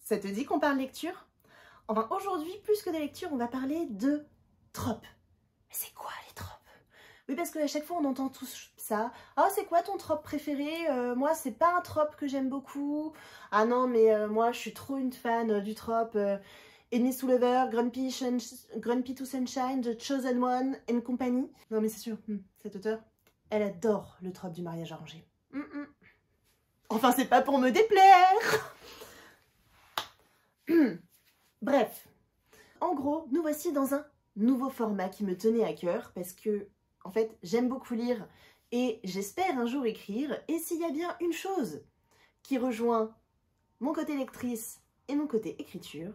Ça te dit qu'on parle lecture? Enfin, aujourd'hui, plus que de lecture, on va parler de tropes. Mais c'est quoi les tropes? Oui, parce qu'à chaque fois, on entend tous ça. Ah, c'est quoi ton trope préféré? Moi, c'est pas un trope que j'aime beaucoup. Ah non, mais moi, je suis trop une fan du trope Enemies to Lover, Grumpy to Sunshine, The Chosen One and compagnie. Non, mais c'est sûr, cette auteure, elle adore le trope du mariage arrangé. Enfin, c'est pas pour me déplaire. Bref, en gros, nous voici dans un nouveau format qui me tenait à cœur parce que, en fait, j'aime beaucoup lire et j'espère un jour écrire. Et s'il y a bien une chose qui rejoint mon côté lectrice et mon côté écriture,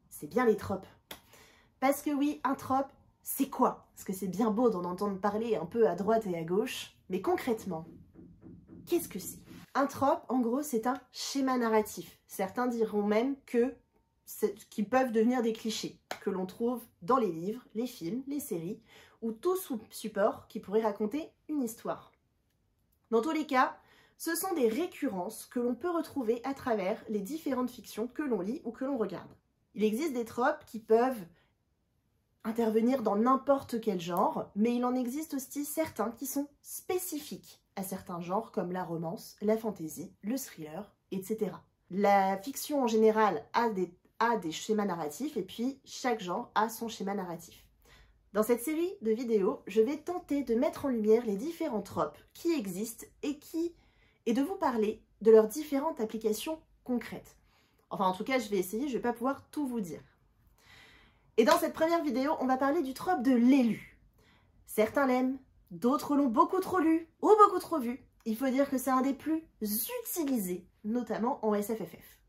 c'est bien les tropes. Parce que oui, un trope, c'est quoi? Parce que c'est bien beau d'en entendre parler un peu à droite et à gauche, mais concrètement, qu'est-ce que c'est? Un trope, en gros, c'est un schéma narratif. Certains diront même qu'ils peuvent devenir des clichés que l'on trouve dans les livres, les films, les séries, ou tout support qui pourrait raconter une histoire. Dans tous les cas, ce sont des récurrences que l'on peut retrouver à travers les différentes fictions que l'on lit ou que l'on regarde. Il existe des tropes qui peuvent intervenir dans n'importe quel genre, mais il en existe aussi certains qui sont spécifiques à certains genres comme la romance, la fantasy, le thriller, etc. La fiction en général a des schémas narratifs et puis chaque genre a son schéma narratif. Dans cette série de vidéos, je vais tenter de mettre en lumière les différents tropes qui existent et de vous parler de leurs différentes applications concrètes. Enfin, en tout cas, je vais essayer, je ne vais pas pouvoir tout vous dire. Et dans cette première vidéo, on va parler du trope de l'élu. Certains l'aiment, d'autres l'ont beaucoup trop lu ou beaucoup trop vu. Il faut dire que c'est un des plus utilisés, notamment en SFFF.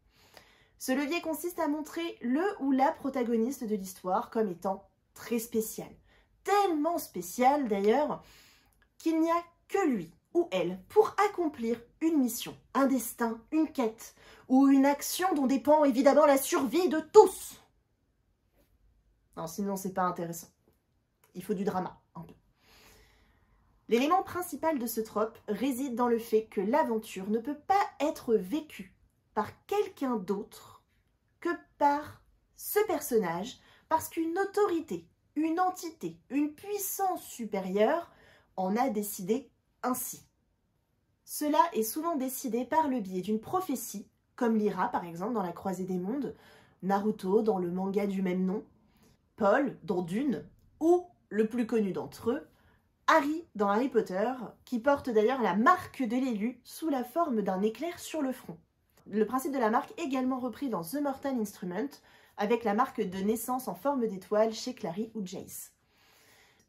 Ce levier consiste à montrer le ou la protagoniste de l'histoire comme étant très spécial. Tellement spécial d'ailleurs qu'il n'y a que lui ou elle pour accomplir une mission, un destin, une quête ou une action dont dépend évidemment la survie de tous. Non, sinon c'est pas intéressant. Il faut du drama, un peu. L'élément principal de ce trope réside dans le fait que l'aventure ne peut pas être vécue par quelqu'un d'autre que par ce personnage, parce qu'une autorité, une entité, une puissance supérieure en a décidé ainsi. Cela est souvent décidé par le biais d'une prophétie, comme Lyra par exemple dans La Croisée des Mondes, Naruto dans le manga du même nom, Paul dans Dune, ou le plus connu d'entre eux, Harry dans Harry Potter, qui porte d'ailleurs la marque de l'élu sous la forme d'un éclair sur le front. Le principe de la marque est également repris dans The Mortal Instrument, avec la marque de naissance en forme d'étoile chez Clary ou Jace.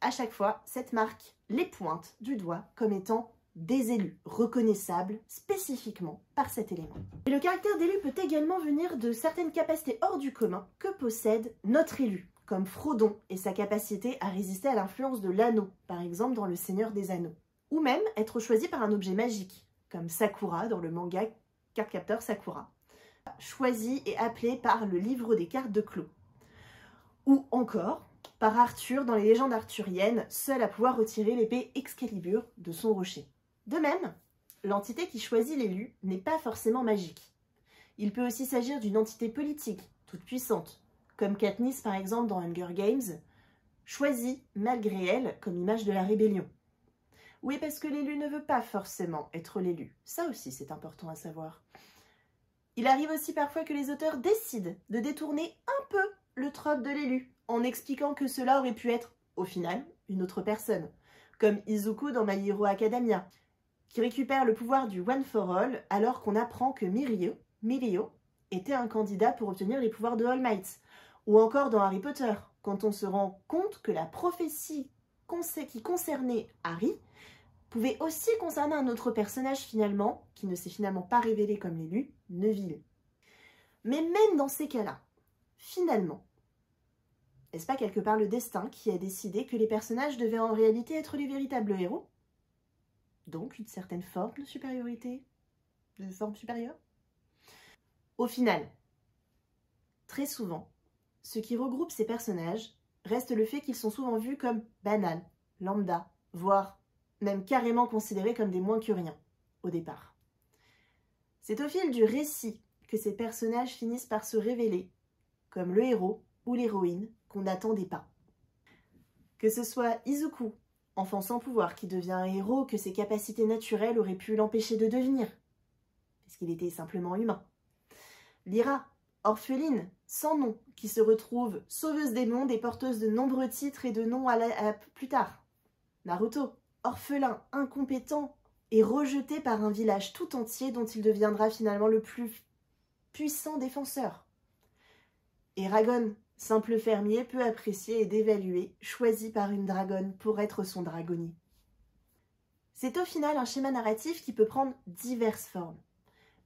À chaque fois, cette marque les pointe du doigt comme étant des élus reconnaissables spécifiquement par cet élément. Et le caractère d'élu peut également venir de certaines capacités hors du commun que possède notre élu, comme Frodon et sa capacité à résister à l'influence de l'anneau, par exemple dans Le Seigneur des Anneaux. Ou même être choisi par un objet magique, comme Sakura dans le manga Cardcaptor Sakura, choisi et appelé par le livre des cartes de Clos. Ou encore par Arthur dans les légendes arthuriennes, seul à pouvoir retirer l'épée Excalibur de son rocher. De même, l'entité qui choisit l'élu n'est pas forcément magique. Il peut aussi s'agir d'une entité politique, toute puissante, comme Katniss par exemple dans Hunger Games, choisie malgré elle comme image de la rébellion. Oui, parce que l'élu ne veut pas forcément être l'élu. Ça aussi, c'est important à savoir. Il arrive aussi parfois que les auteurs décident de détourner un peu le trope de l'élu, en expliquant que cela aurait pu être, au final, une autre personne, comme Izuku dans My Hero Academia, qui récupère le pouvoir du One for All alors qu'on apprend que Mirio était un candidat pour obtenir les pouvoirs de All Might, ou encore dans Harry Potter, quand on se rend compte que la prophétie qui concernait Harry pouvait aussi concerner un autre personnage finalement, qui ne s'est finalement pas révélé comme l'élu, Neville. Mais même dans ces cas-là, finalement, est-ce pas quelque part le destin qui a décidé que les personnages devaient en réalité être les véritables héros? Donc une certaine forme de supériorité, de forme supérieure? Au final, très souvent, ce qui regroupe ces personnages reste le fait qu'ils sont souvent vus comme banals, lambda, voire même carrément considérés comme des moins que rien, au départ. C'est au fil du récit que ces personnages finissent par se révéler comme le héros ou l'héroïne qu'on n'attendait pas. Que ce soit Izuku, enfant sans pouvoir qui devient un héros que ses capacités naturelles auraient pu l'empêcher de devenir, parce qu'il était simplement humain. Lyra, orpheline, sans nom, qui se retrouve sauveuse des mondes et porteuse de nombreux titres et de noms plus tard. Naruto, orphelin, incompétent et rejeté par un village tout entier dont il deviendra finalement le plus puissant défenseur. Eragon, simple fermier peu apprécié et dévalué, choisi par une dragonne pour être son dragonnier. C'est au final un schéma narratif qui peut prendre diverses formes,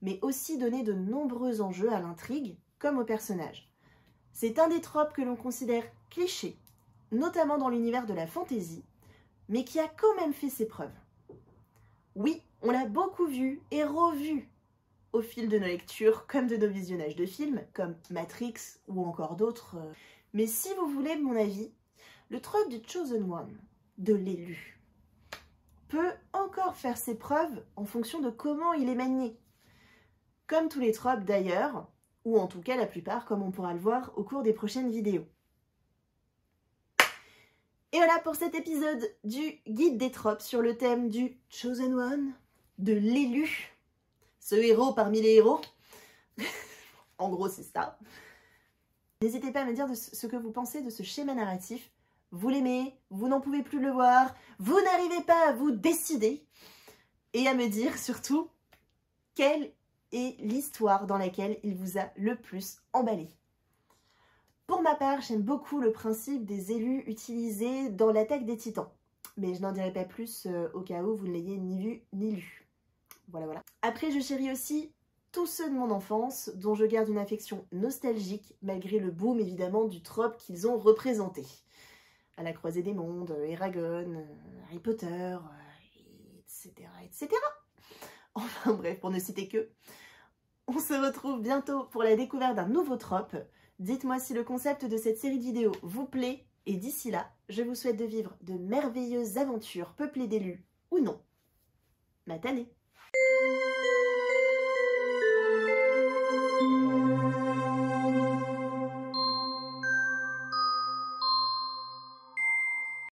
mais aussi donner de nombreux enjeux à l'intrigue comme aux personnages. C'est un des tropes que l'on considère cliché, notamment dans l'univers de la fantasy, mais qui a quand même fait ses preuves. Oui, on l'a beaucoup vu et revu au fil de nos lectures, comme de nos visionnages de films, comme Matrix ou encore d'autres. Mais si vous voulez mon avis, le trope du Chosen One, de l'élu, peut encore faire ses preuves en fonction de comment il est manié. Comme tous les tropes d'ailleurs, ou en tout cas la plupart, comme on pourra le voir au cours des prochaines vidéos. Et voilà pour cet épisode du guide des tropes sur le thème du Chosen One, de l'élu, ce héros parmi les héros. En gros, c'est ça. N'hésitez pas à me dire ce que vous pensez de ce schéma narratif. Vous l'aimez, vous n'en pouvez plus le voir, vous n'arrivez pas à vous décider. Et à me dire surtout quelle est l'histoire dans laquelle il vous a le plus emballé. Pour ma part, j'aime beaucoup le principe des élus utilisés dans l'attaque des titans. Mais je n'en dirai pas plus au cas où vous ne l'ayez ni vu ni lu. Voilà. Après, je chéris aussi tous ceux de mon enfance, dont je garde une affection nostalgique, malgré le boom évidemment du trope qu'ils ont représenté. À la croisée des mondes, Eragon, Harry Potter, etc. Enfin bref, pour ne citer que. On se retrouve bientôt pour la découverte d'un nouveau trope. Dites-moi si le concept de cette série de vidéos vous plaît, et d'ici là, je vous souhaite de vivre de merveilleuses aventures peuplées d'élus, ou non. Matane!